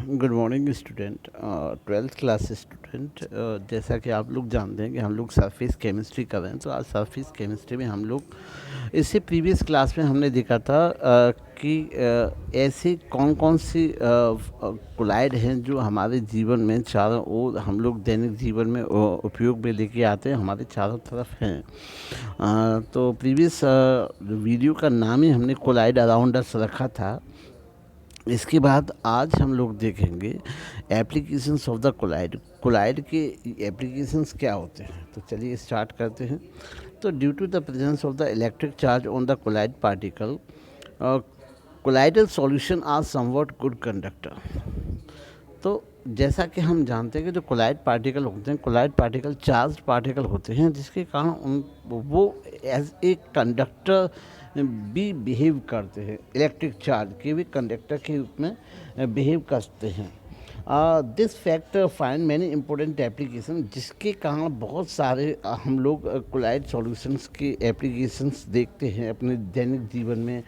Good morning student, twelfth class student. जैसा कि आप लोग जानते हैं कि हम लोग सरफेस केमिस्ट्री कर रहे हैं, तो आज सरफेस केमिस्ट्री में हम लोग इससे प्रीवियस क्लास में हमने देखा था कि ऐसे कौन कौन सी कोलाइड हैं जो हमारे जीवन में चारों ओर हम लोग दैनिक जीवन में उपयोग में लेके आते हैं, हमारे चारों तरफ हैं। तो प्रीवियस वीडियो का नाम ही हमने कोलाइड अराउंड अस रखा था। इसके बाद आज हम लोग देखेंगे applications of the colloid. Colloid के एप्लीकेशंस क्या होते हैं, तो चलिए स्टार्ट करते हैं। तो due to the presence of the electric charge on the colloid particle, colloidal solution are somewhat good conductor. तो जैसा कि हम जानते हैं कि जो कोलाइड पार्टिकल होते हैं, कोलाइड पार्टिकल चार्ज पार्टिकल होते हैं, जिसके कारण वो एज ए कंडक्टर भी बिहेव करते हैं। इलेक्ट्रिक चार्ज के भी कंडक्टर के रूप में बिहेव करते हैं। This factor find many important application, जिसके कारण बहुत सारे हम लोग कोलाइड सॉल्यूशंस के एप्लीकेशंस देखते हैं अपने दैनिक जीवन में।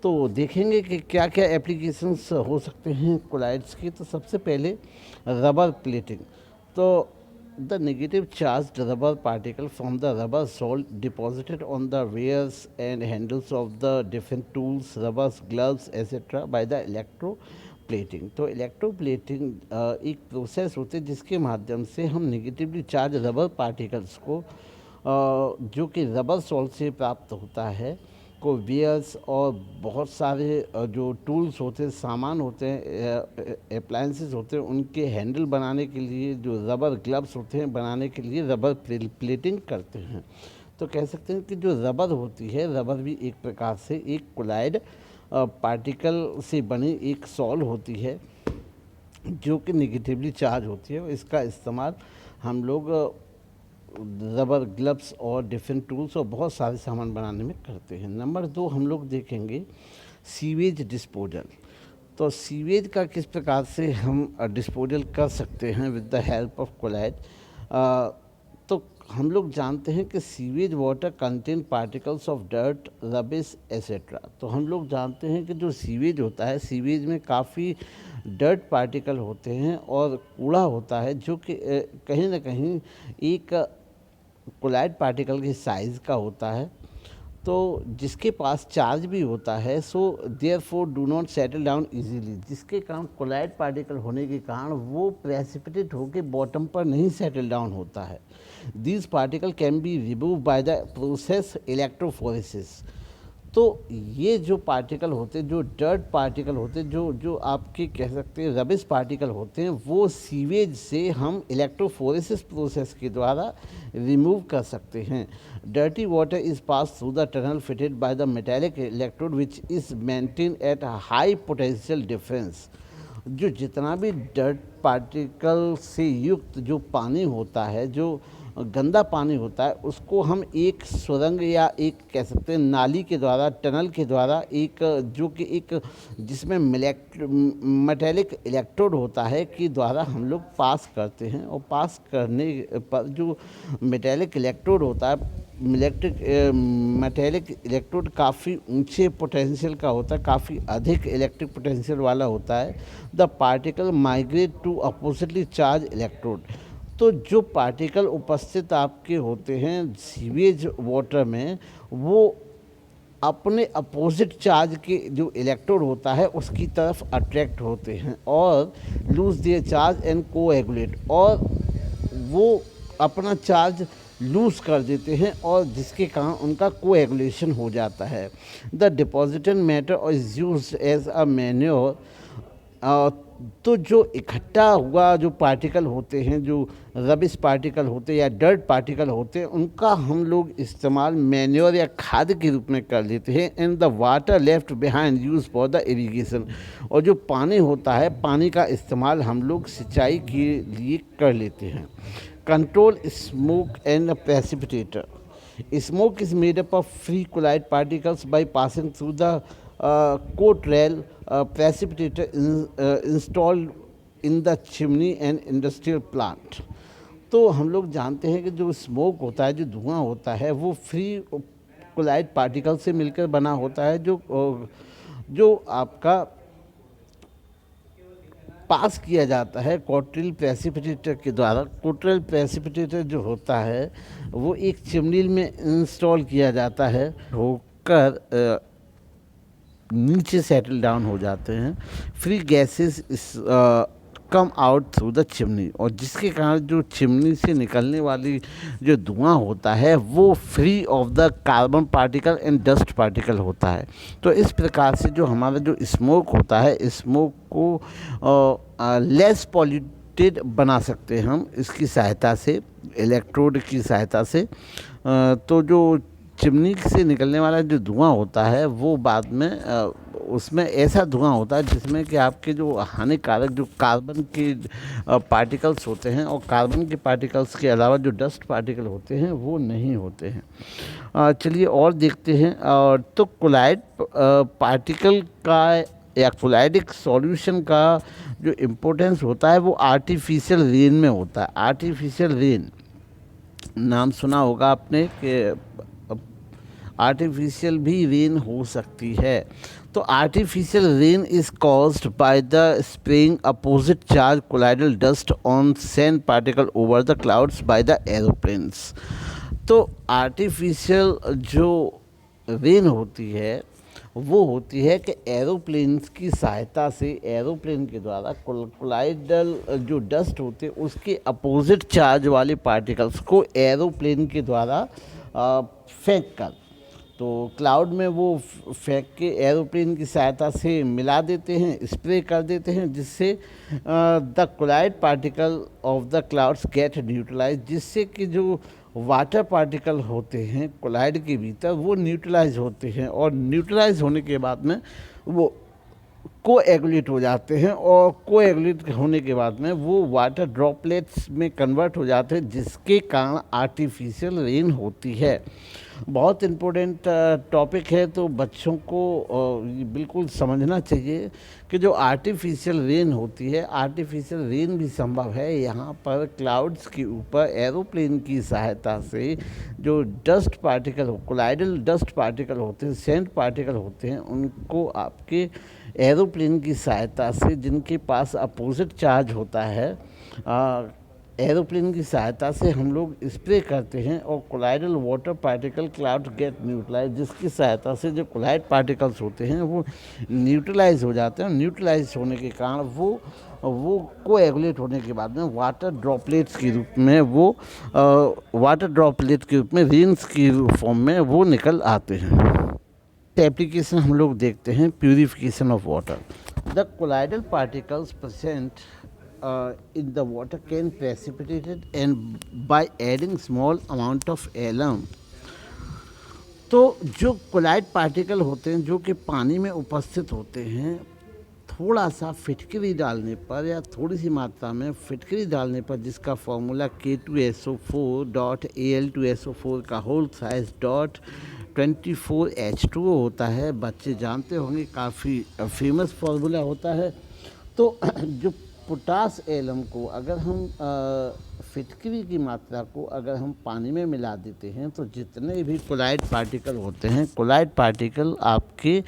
तो देखेंगे कि क्या क्या एप्लीकेशंस हो सकते हैं कोलाइड्स की। तो सबसे पहले रबर प्लेटिंग। तो the negative charge rubber particle from the rubber salt deposited on the wares and handles of the different tools, rubbers, gloves etcetera by the electro plating. तो इलेक्ट्रो प्लेटिंग एक process होती है जिसके माध्यम से हम negatively charge rubber particles को जो कि रबर सॉल्ट से प्राप्त होता है को वेयर्स और बहुत सारे जो टूल्स होते हैं, सामान होते हैं, अप्लायंसेस होते हैं, उनके हैंडल बनाने के लिए, जो रबर ग्लव्स होते हैं बनाने के लिए रबर प्लेटिंग करते हैं। तो कह सकते हैं कि जो रबर होती है, रबर भी एक प्रकार से एक कोलाइड पार्टिकल से बनी एक सॉल होती है जो कि निगेटिवली चार्ज होती है। इसका इस्तेमाल हम लोग रबर ग्लव्स और डिफरेंट टूल्स और बहुत सारे सामान बनाने में करते हैं। नंबर 2 हम लोग देखेंगे सीवेज डिस्पोजल। तो सीवेज का किस प्रकार से हम डिस्पोजल कर सकते हैं with the help of colloid. तो हम लोग जानते हैं कि sewage water contain particles of dirt, rubbish etcetera. तो हम लोग जानते हैं कि जो सीवेज होता है, सीवेज में काफ़ी डर्ट पार्टिकल होते हैं और कूड़ा होता है जो कि कहीं ना कहीं एक कोलाइड पार्टिकल के साइज़ का होता है, तो जिसके पास चार्ज भी होता है। So therefore do not settle down easily, जिसके कारण कोलाइड पार्टिकल होने के कारण वो प्रेसिपिटेट होकर बॉटम पर नहीं सेटल डाउन होता है। These particle can be remove by the process electrophoresis. तो ये जो पार्टिकल होते हैं, जो डर्ट पार्टिकल होते हैं, जो जो आपके कह सकते हैं रबिश पार्टिकल होते हैं, वो सीवेज से हम इलेक्ट्रोफोरेसिस प्रोसेस के द्वारा रिमूव कर सकते हैं। Dirty water is pass through the tunnel fitted by the metallic electrode which is maintain at high potential difference. जो जितना भी डर्ट पार्टिकल से युक्त जो पानी होता है, जो गंदा पानी होता है, उसको हम एक सुरंग या एक कह सकते हैं नाली के द्वारा, टनल के द्वारा, एक जो कि एक जिसमें मेटेलिक इलेक्ट्रोड होता है के द्वारा हम लोग पास करते हैं। और पास करने पर जो मेटेलिक इलेक्ट्रोड होता है, मेटेलिक इलेक्ट्रोड काफ़ी ऊंचे पोटेंशियल का होता है, काफ़ी अधिक इलेक्ट्रिक पोटेंशियल वाला होता है। The particle migrate to oppositely charge electrode. तो जो पार्टिकल उपस्थित आपके होते हैं सीवेज वाटर में, वो अपने अपोजिट चार्ज के जो इलेक्ट्रोड होता है उसकी तरफ अट्रैक्ट होते हैं और lose their charge and coagulate, और वो अपना चार्ज लूज कर देते हैं और जिसके कारण उनका कोएगुलेशन हो जाता है। The deposited matter is used as a manure. तो जो इकट्ठा हुआ जो पार्टिकल होते हैं, जो रबिश पार्टिकल होते हैं या डर्ट पार्टिकल होते हैं, उनका हम लोग इस्तेमाल मैन्योर या खाद के रूप में कर लेते हैं। And the water left behind use for the irrigation. और जो पानी होता है, पानी का इस्तेमाल हम लोग सिंचाई के लिए कर लेते हैं। Control smoke and precipitator. Smoke is made up of free collide particles by passing through the coat rail precipitator installed in the chimney and industrial plant। तो हम लोग जानते हैं कि जो स्मोक होता है, जो धुआं होता है, वो फ्री कोलाइड पार्टिकल से मिलकर बना होता है, जो जो आपका पास किया जाता है कोट्रिल प्रेसिपिटेटर के द्वारा। कोट्रिल प्रेसिपिटेटर जो होता है वो एक चिमनी में इंस्टॉल किया जाता है, होकर नीचे सेटल डाउन हो जाते हैं। फ्री गैसेस इस come out through the chimney, और जिसके कारण जो चिमनी से निकलने वाली जो धुआं होता है वो free of the carbon particle and dust particle होता है। तो इस प्रकार से जो हमारा जो स्मोक होता है, स्मोक को लेस पॉल्यूटेड बना सकते हैं हम इसकी सहायता से, इलेक्ट्रोड की सहायता से। तो जो चिमनी से निकलने वाला जो धुआं होता है वो बाद में उसमें ऐसा धुआं होता है जिसमें कि आपके जो हानिकारक जो कार्बन के पार्टिकल्स होते हैं, और कार्बन के पार्टिकल्स के अलावा जो डस्ट पार्टिकल होते हैं वो नहीं होते हैं। चलिए और देखते हैं। तो कोलाइड पार्टिकल का या कोलाइडिक सॉल्यूशन का जो इम्पोर्टेंस होता है वो आर्टिफिशियल रेन में होता है। आर्टिफिशियल रेन नाम सुना होगा आपने कि आर्टिफिशियल भी रेन हो सकती है। तो artificial rain is caused by the spraying opposite charge colloidal dust on sand particle over the clouds by the aeroplanes. तो आर्टिफिशियल जो रेन होती है वो होती है कि एरोप्लेन्स की सहायता से, एरोप्लेन के द्वारा कोलाइडल जो डस्ट होते हैं उसके अपोजिट चार्ज वाले पार्टिकल्स को एरोप्लेन के द्वारा फेंक कर, तो क्लाउड में वो फेंक के एरोप्लेन की सहायता से मिला देते हैं, स्प्रे कर देते हैं, जिससे the colloid particle of the clouds get neutralize, जिससे कि जो वाटर पार्टिकल होते हैं कोलाइड के भीतर वो न्यूट्रलाइज होते हैं, और न्यूट्रलाइज होने के बाद में वो कोएगुलेट हो जाते हैं, और कोएगुलेट होने के बाद में वो वाटर ड्रॉपलेट्स में कन्वर्ट हो जाते हैं, जिसके कारण आर्टिफिशियल रेन होती है। बहुत इम्पोर्टेंट टॉपिक है, तो बच्चों को बिल्कुल समझना चाहिए कि जो आर्टिफिशियल रेन होती है, आर्टिफिशियल रेन भी संभव है यहाँ पर क्लाउड्स के ऊपर एरोप्लेन की सहायता से। जो dust particle, colloidal dust particle होते हैं, सैंड पार्टिकल होते हैं, उनको आपके एरोप्लेन की सहायता से, जिनके पास अपोजिट चार्ज होता है, एरोप्लेन की सहायता से हम लोग स्प्रे करते हैं, और colloidal water particle cloud get neutralize, जिसकी सहायता से जो कोलाइड पार्टिकल्स होते हैं वो न्यूट्रलाइज हो जाते हैं। न्यूट्रलाइज होने के कारण वो कोएगुलेट होने के बाद में वाटर ड्रॉपलेट्स के रूप में वाटर ड्रॉपलेट के रूप में रेन्स की फॉर्म में वो निकल आते हैं। एप्लीकेशन हम लोग देखते हैं purification of water. The colloidal particles present in the water can precipitated and by adding small amount of alum। तो जो कोलाइड पार्टिकल होते हैं जो कि पानी में उपस्थित होते हैं, थोड़ा सा फिटकरी डालने पर या थोड़ी सी मात्रा में फिटकरी डालने पर, जिसका फॉर्मूला K2SO4 डॉट Al2SO4 का होल साइज डॉट 24H2O होता है। बच्चे जानते होंगे, काफ़ी फेमस फार्मूला होता है। तो जो पोटास एलम को अगर हम फिटकरी की मात्रा को अगर हम पानी में मिला देते हैं, तो जितने भी कोलाइड पार्टिकल होते हैं, कोलाइड पार्टिकल आपके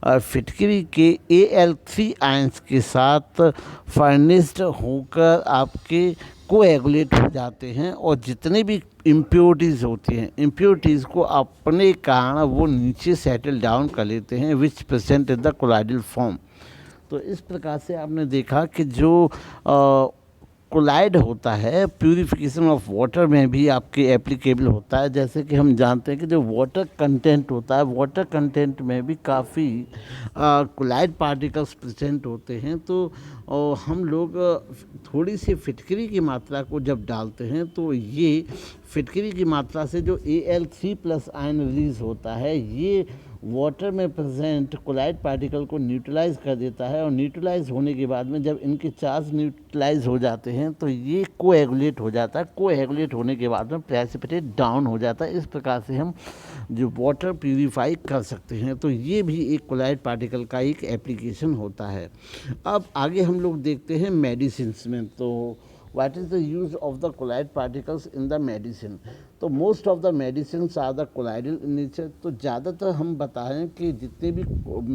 फिटकरी के Al3 आयंस के साथ फर्निश्ड होकर आपके कोएगुलेट हो जाते हैं, और जितने भी इम्प्योरिटीज़ होती हैं, इम्प्योरिटीज़ को अपने कारण वो नीचे सेटल डाउन कर लेते हैं, विच present in the colloidal form. तो इस प्रकार से आपने देखा कि जो कोलाइड होता है प्यूरिफिकेशन ऑफ वाटर में भी आपके एप्लीकेबल होता है। जैसे कि हम जानते हैं कि जो वाटर कंटेंट होता है, वाटर कंटेंट में भी काफ़ी कोलाइड पार्टिकल्स प्रेजेंट होते हैं। तो हम लोग थोड़ी सी फिटकरी की मात्रा को जब डालते हैं, तो ये फिटकरी की मात्रा से जो Al3+ आयन रिलीज होता है, ये वाटर में प्रेजेंट कोलाइड पार्टिकल को न्यूट्रलाइज कर देता है, और न्यूट्रलाइज होने के बाद में जब इनके चार्ज न्यूट्रलाइज हो जाते हैं, तो ये कोएगुलेट हो जाता है। कोएगुलेट होने के बाद में प्रेसिपिटेट डाउन हो जाता है। इस प्रकार से हम जो वाटर प्यूरिफाई कर सकते हैं। तो ये भी एक कोलाइड पार्टिकल का एक एप्लीकेशन होता है। अब आगे हम लोग देखते हैं मेडिसिन्स में। तो what is the use of the colloid particles in the medicine? तो most of the medicines are the colloidal in nature। तो ज़्यादातर हम बताएं कि जितने भी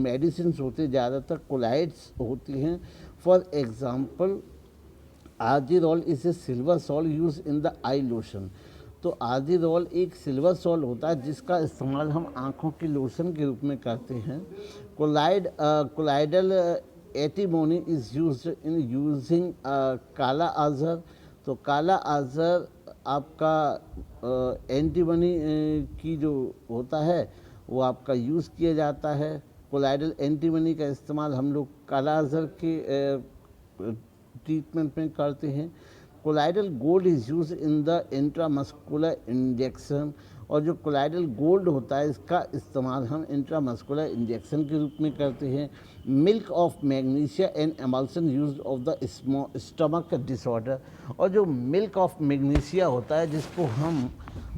मेडिसिन होते हैं ज़्यादातर कोलाइड्स होती हैं। For example argyrol is a silver salt use in the eye lotion. तो आर्जिरॉल एक सिल्वर सॉल्ट होता है जिसका इस्तेमाल हम आँखों के लोशन के रूप में करते हैं। Colloidal antimony is used in using काला आज़र। तो काला आज़र आपका एंटीमनी की जो होता है वो आपका यूज़ किया जाता है। कोलाइडल एंटीमनी का इस्तेमाल हम लोग काला आज़र के ट्रीटमेंट में करते हैं। Colloidal gold is use in the intramuscular injection. और जो कोलाइडल गोल्ड होता है इसका इस्तेमाल हम इंट्रामस्कुलर इंजेक्शन के रूप में करते हैं। Milk of magnesia and emulsion use of the stomach disorder. और जो मिल्क ऑफ मैग्नीशिया होता है जिसको हम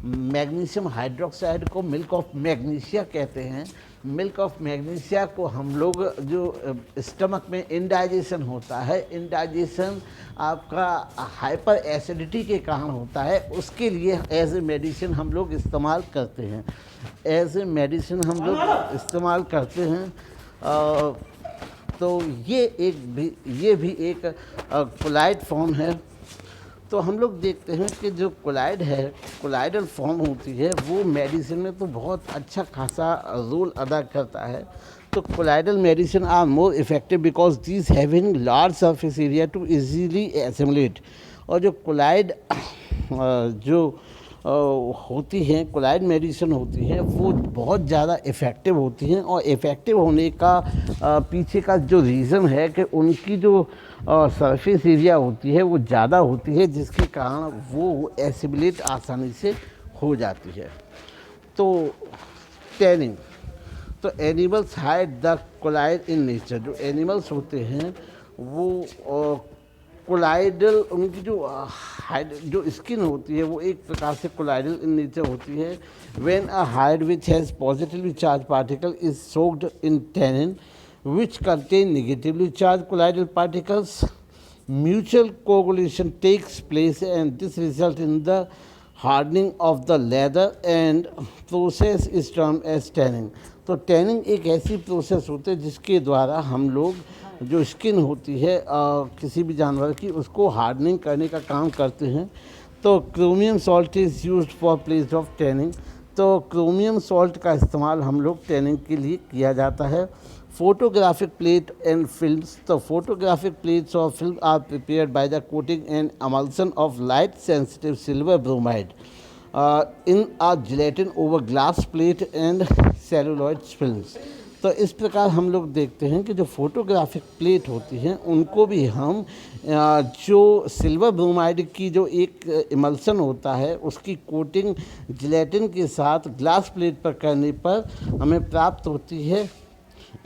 मैग्नीशियम हाइड्रोक्साइड को मिल्क ऑफ मैग्नीशिया कहते हैं। मिल्क ऑफ मैग्नीशिया को हम लोग जो स्टमक में इंडाइजेशन होता है, इंडाइजेशन आपका हाइपर एसिडिटी के कारण होता है, उसके लिए एज ए मेडिसिन हम लोग इस्तेमाल करते हैं। एज ए मेडिसिन हम लोग इस्तेमाल करते हैं। तो ये भी एक कोलाइड फॉर्म है। तो हम लोग देखते हैं कि जो कोलाइड है, कोलाइडल फॉर्म होती है, वो मेडिसिन में तो बहुत अच्छा खासा रोल अदा करता है। तो colloidal medicine are more effective because these having large surface area to easily assimilate. और जो कोलाइड होती हैं, कोलाइड मेडिसिन होती हैं, वो बहुत ज़्यादा इफ़ेक्टिव होती हैं। और इफ़ेक्टिव होने का पीछे का जो रीज़न है कि उनकी जो सरफेस एरिया होती है वो ज़्यादा होती है, जिसके कारण वो एसिमुलेट आसानी से हो जाती है। तो टैनिंग, तो animals hide the colloid in nature. जो एनिमल्स होते हैं वो कोलाइडल, उनकी जो स्किन होती है वो एक प्रकार से कोलाइडल इन नेचर होती है। When a hide which has positively charge particle is soaked in tannin which contain negatively charged colloidal particles, mutual coagulation takes place and this results in the hardening of the leather and process is termed as tanning। तो tanning एक ऐसी process होती है जिसके द्वारा हम लोग जो स्किन होती है किसी भी जानवर की, उसको हार्डनिंग करने का काम करते हैं। तो chromium salt is used for place of tanning. तो क्रोमियम सॉल्ट का इस्तेमाल हम लोग टैनिंग के लिए किया जाता है। Photographic plate and films, the photographic plates or film are prepared by the coating and emulsion of light sensitive silver bromide in a gelatin over glass plate and celluloid films। तो इस प्रकार हम लोग देखते हैं कि जो फोटोग्राफिक प्लेट होती हैं उनको भी हम जो सिल्वर ब्रोमाइड की जो एक इमल्सन होता है उसकी कोटिंग जिलेटिन के साथ ग्लास प्लेट पर करने पर हमें प्राप्त होती है।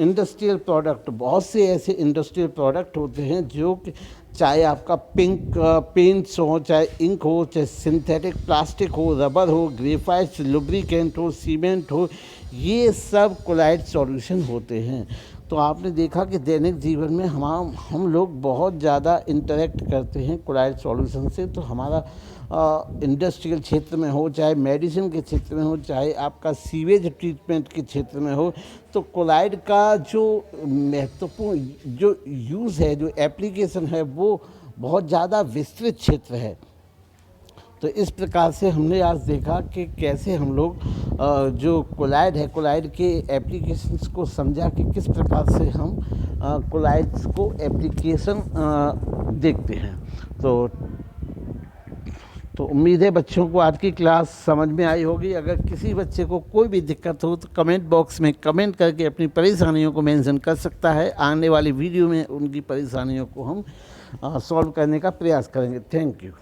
इंडस्ट्रियल प्रोडक्ट, बहुत से ऐसे इंडस्ट्रियल प्रोडक्ट होते हैं जो कि चाहे आपका पिंक पेंट्स हो, चाहे इंक हो, चाहे सिंथेटिक प्लास्टिक हो, रबर हो, ग्रेफाइट, लुब्रिकेंट हो, सीमेंट हो, ये सब कोलाइड सॉल्यूशन होते हैं। तो आपने देखा कि दैनिक जीवन में हम लोग बहुत ज़्यादा इंटरेक्ट करते हैं कोलाइड सॉल्यूशन से। तो हमारा इंडस्ट्रियल क्षेत्र में हो, चाहे मेडिसिन के क्षेत्र में हो, चाहे आपका सीवेज ट्रीटमेंट के क्षेत्र में हो, तो कोलाइड का जो महत्वपूर्ण जो यूज़ है, जो एप्लीकेशन है, वो बहुत ज़्यादा विस्तृत क्षेत्र है। तो इस प्रकार से हमने आज देखा कि कैसे हम लोग जो कोलाइड है, कोलाइड के एप्लीकेशंस को समझा कि किस प्रकार से हम कोलाइड्स को एप्लीकेशन देखते हैं। तो उम्मीद है बच्चों को आज की क्लास समझ में आई होगी। अगर किसी बच्चे को कोई भी दिक्कत हो तो कमेंट बॉक्स में कमेंट करके अपनी परेशानियों को मेंशन कर सकता है। आने वाली वीडियो में उनकी परेशानियों को हम सॉल्व करने का प्रयास करेंगे। Thank you.